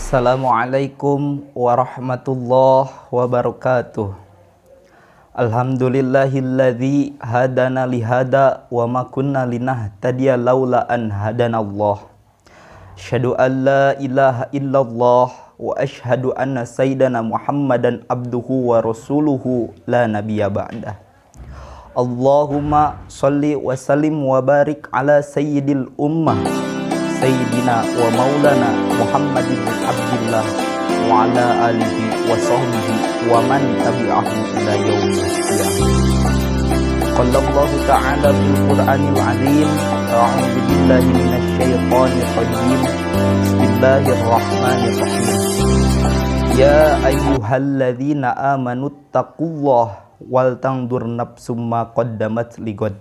Assalamualaikum warahmatullahi wabarakatuh. Alhamdulillahilladzi hadana lihada wa ma kunna linahtadiya laula an hadanallah. Asyhadu an la ilaha illallah wa asyhadu anna sayyidana Muhammadan abduhu wa rasuluhu la nabiyya ba'dah. Allahumma shalli wa sallim wa barik ala sayyidil ummah Sayyidina wa maulana Muhammad bin Abdullah wa ala alihi wa sahbihi wa man tabi'ahu ila yaumil qiyamah. Qala Allah ta'ala fil Qur'anil 'azim, a'udzu billahi minasy syaithanir rajim. Bismillahirrahmanirrahim. Ya ayyuhalladzina amanu taqullaha wal tanzur nafsum ma qaddamat lighad.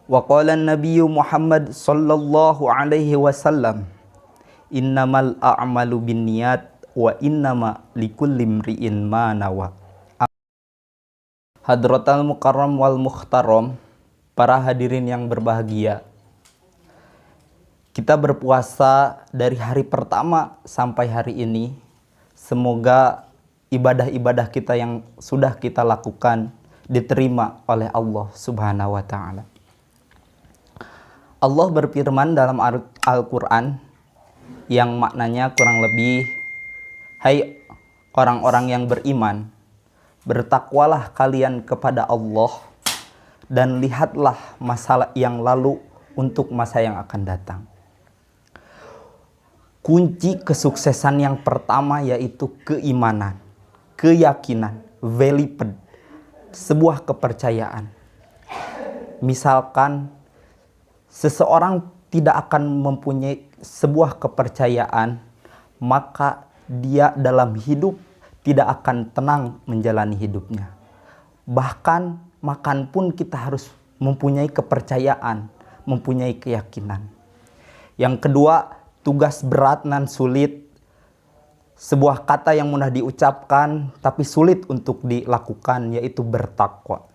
Wa qala an-nabiyyu Muhammad sallallahu alaihi wasallam, innamal a'malu binniyat wa innama likulli imri'in ma nawa. Hadratal mukarram wal mukhtaram, para hadirin yang berbahagia. Kita berpuasa dari hari pertama sampai hari ini. Semoga ibadah-ibadah kita yang sudah kita lakukan diterima oleh Allah Subhanahu wa taala. Allah berfirman dalam Al-Quran yang maknanya kurang lebih, hai orang-orang yang beriman, bertakwalah kalian kepada Allah dan lihatlah masa yang lalu untuk masa yang akan datang. Kunci kesuksesan yang pertama yaitu keimanan, keyakinan, veliped, sebuah kepercayaan. Misalkan seseorang tidak akan mempunyai sebuah kepercayaan, maka dia dalam hidup tidak akan tenang menjalani hidupnya. Bahkan makan pun kita harus mempunyai kepercayaan, mempunyai keyakinan. Yang kedua, tugas berat dan sulit. Sebuah kata yang mudah diucapkan tapi sulit untuk dilakukan, yaitu bertakwa.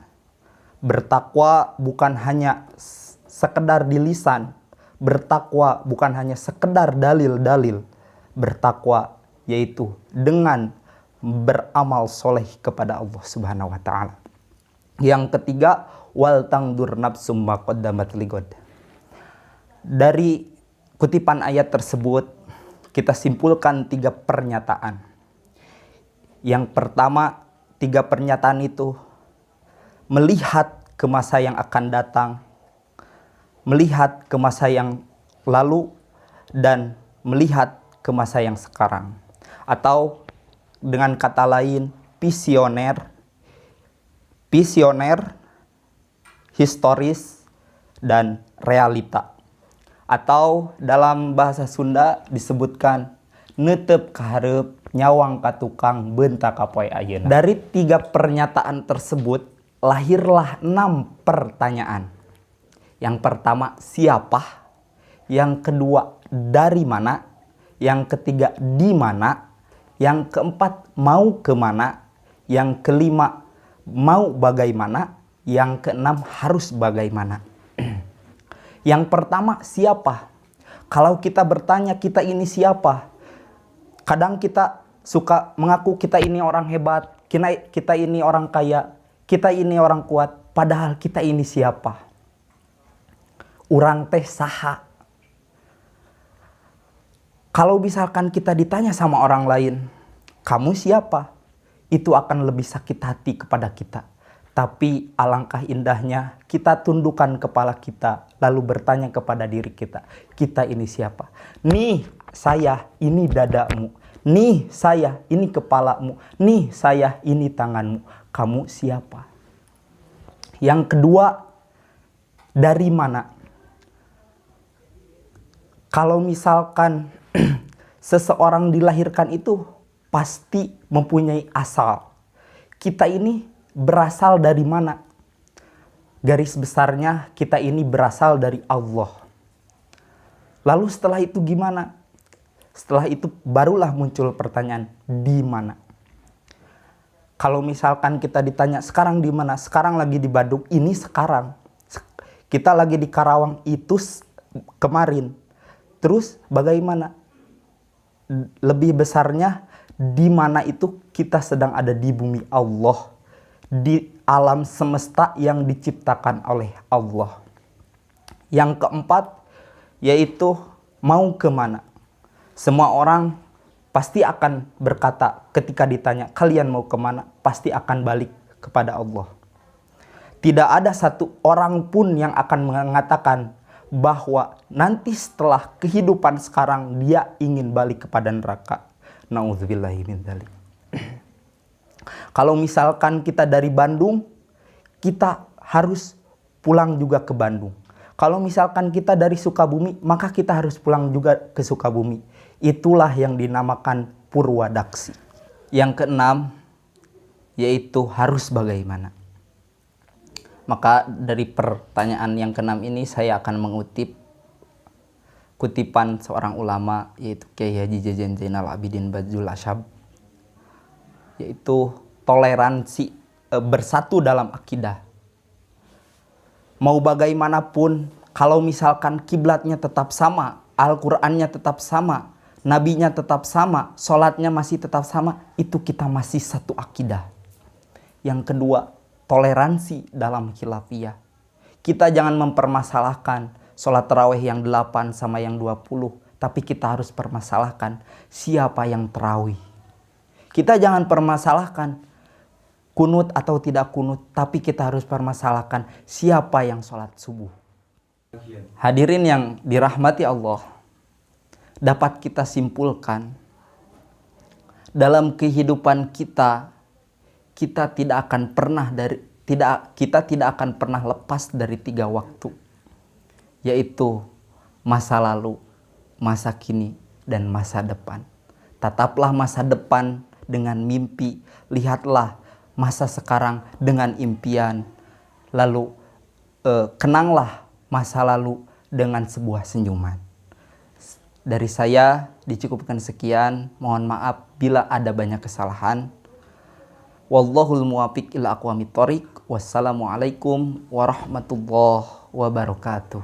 Bertakwa bukan hanya sekedar di lisan, bertakwa bukan hanya sekedar dalil-dalil. Bertakwa yaitu dengan beramal soleh kepada Allah Subhanahu wa taala. Yang ketiga, wal tangdur nafsum ma qaddamat lighad. Dari kutipan ayat tersebut kita simpulkan 3 pernyataan. Yang pertama, 3 pernyataan itu melihat ke masa yang akan datang, melihat ke masa yang lalu, dan melihat ke masa yang sekarang. Atau dengan kata lain, visioner, historis, dan realita. Atau dalam bahasa Sunda disebutkan neuteup ka hareup, nyawang ka tukang, beunta ka poe ayeuna. Dari 3 pernyataan tersebut lahirlah 6 pertanyaan. Yang pertama, siapa? Yang kedua, dari mana? Yang ketiga, di mana? Yang keempat, mau kemana? Yang kelima, mau bagaimana? Yang keenam, harus bagaimana? Yang pertama, siapa? Kalau kita bertanya, kita ini siapa? Kadang kita suka mengaku kita ini orang hebat, kita ini orang kaya, kita ini orang kuat. Padahal kita ini siapa? Urang teh saha. Kalau misalkan kita ditanya sama orang lain, kamu siapa? Itu akan lebih sakit hati kepada kita. Tapi alangkah indahnya kita tundukkan kepala kita, lalu bertanya kepada diri kita, kita ini siapa? Nih saya, ini dadamu. Nih saya, ini kepalamu. Nih saya, ini tanganmu. Kamu siapa? Yang kedua, dari mana? Kalau misalkan seseorang dilahirkan itu pasti mempunyai asal. Kita ini berasal dari mana? Garis besarnya kita ini berasal dari Allah. Lalu setelah itu gimana? Setelah itu barulah muncul pertanyaan, di mana? Kalau misalkan kita ditanya sekarang di mana? Sekarang lagi di Badung, ini sekarang. Kita lagi di Karawang, itu kemarin. Terus bagaimana? lebih besarnya di mana itu kita sedang ada di bumi Allah, di alam semesta yang diciptakan oleh Allah. Yang keempat yaitu mau kemana. Semua orang pasti akan berkata ketika ditanya kalian mau kemana, pasti akan balik kepada Allah. Tidak ada satu orang pun yang akan mengatakan bahwa nanti setelah kehidupan sekarang dia ingin balik kepada neraka. Nauzubillahi min dzalik. Kalau misalkan kita dari Bandung, kita harus pulang juga ke Bandung. Kalau misalkan kita dari Sukabumi, maka kita harus pulang juga ke Sukabumi. Itulah yang dinamakan Purwadaksi. Yang keenam, yaitu harus bagaimana. Maka dari pertanyaan yang keenam ini saya akan mengutip kutipan seorang ulama, yaitu Kyai Haji Jajan Zainal Abidin Badzul Asyab, yaitu toleransi, bersatu dalam akidah. Mau bagaimanapun, kalau misalkan kiblatnya tetap sama, Al-Qur'annya tetap sama, nabinya tetap sama, sholatnya masih tetap sama, itu kita masih satu akidah. Yang kedua, toleransi dalam khilafiyah. Kita jangan mempermasalahkan sholat tarawih yang 8 sama yang 20, tapi kita harus permasalahkan siapa yang tarawih. Kita jangan permasalahkan kunut atau tidak kunut, tapi kita harus permasalahkan siapa yang sholat subuh. Hadirin yang dirahmati Allah, dapat kita simpulkan dalam kehidupan kita, kita tidak akan pernah lepas dari 3 waktu, yaitu masa lalu, masa kini, dan masa depan. Tataplah masa depan dengan mimpi, lihatlah masa sekarang dengan impian, lalu kenanglah masa lalu dengan sebuah senyuman. Dari saya dicukupkan sekian, mohon maaf bila ada banyak kesalahan. Wallahul muwafiq ila aqwamit thoriq. Wassalamualaikum warahmatullahi wabarakatuh.